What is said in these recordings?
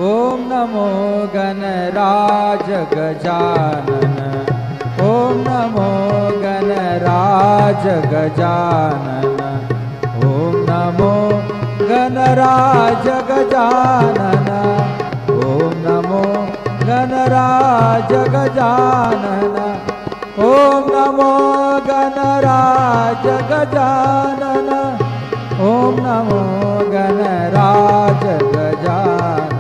ओम नमो गणराज गजानन। ओम नमो गणराज गजानन। ओम नमो गणराज गजानन। ओम नमो गणराज गजानन। ओम नमो गणराज गजानन। ओम नमो गणराज गजानन।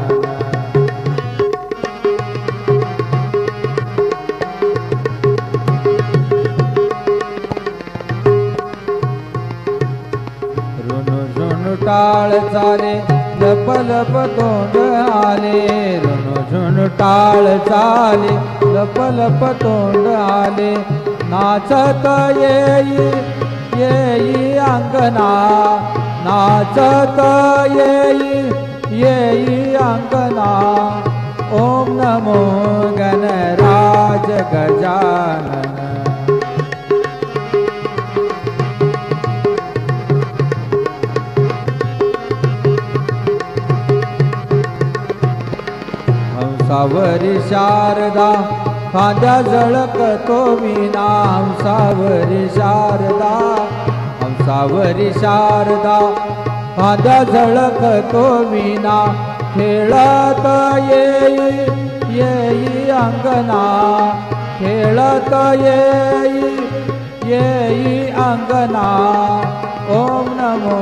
रुनु झुनु टाळ चाले लप लप तोंड आले। रुनु झुनु टाळ चाले लप लप तोंड आले। नाचत येई येई अंगना। नाचत येई येई अंगना। ओम नमो गणराज गजानन। हंसावरी शारदा फांद्या झळकतो वीणा। हंसावरी शारदा हंसावरी शारदा फांद्या झळकतो वीणा। खेळत येई येई अंगना। खेळत येई येई अंगना। ओम नमो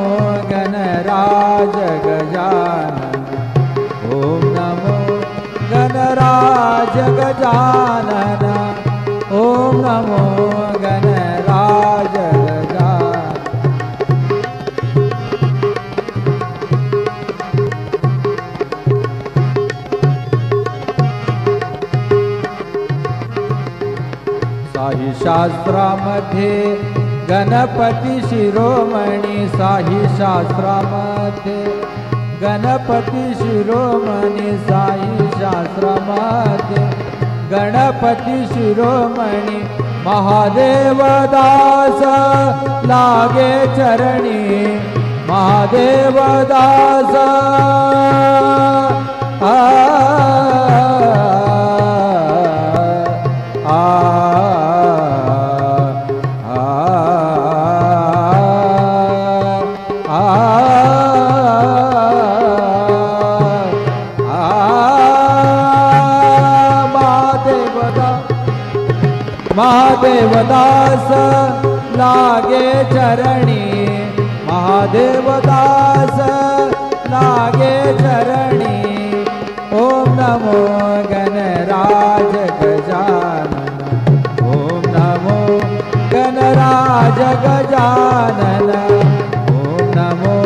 गणराज गजानन। ओम नमो गणराज गजानन। ओम नमो गणराज गजानन। साही शास्त्रामध्ये गणपती शिरोमणी। साही शास्त्रामध्ये गणपती शिरोमणी। साई शास्त्रामध्ये गणपती शिरोमणी। महादेव दास लागे चरणी। महादेव दास महादेव दास लागे चरणी। महादेव दास लागे चरणी। ओम नमो गणराज गजानन। ओम नमो गणराज गजानन। ओम नमो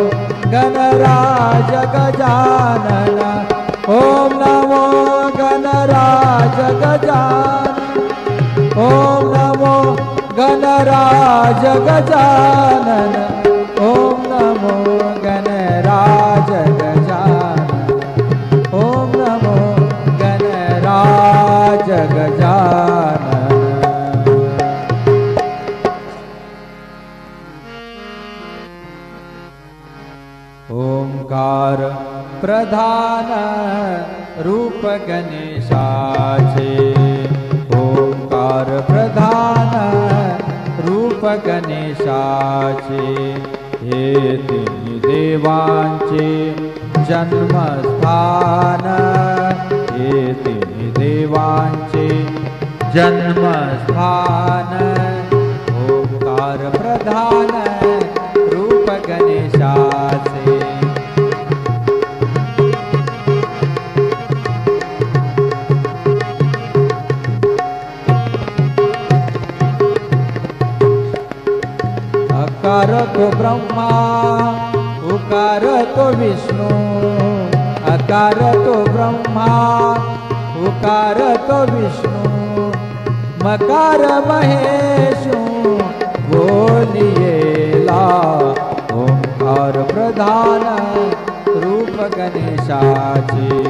गणराज गजानन। ओम नमो गणराज गजानन। ओम नमो गणराज गजानन। ओम नमो गणराज गजानन। ओम नमो गणराज गजानन। ओंकार प्रधान रूप गणेशाचे। ओंकार प्रधान रूप गणेशाचे। हे तिन्ही देवांचे जन्मस्थान। हे तिन्ही देवांचे जन्मस्थान। ओंकार प्रधान रूप गणेशाचे। अकार तो ब्रह्मा उकार तो विष्णू। अकार तो ब्रह्मा उकार तो विष्णु। मकार महेशु बोलिएला। ओंकार प्रधान रूप गणेशाचे।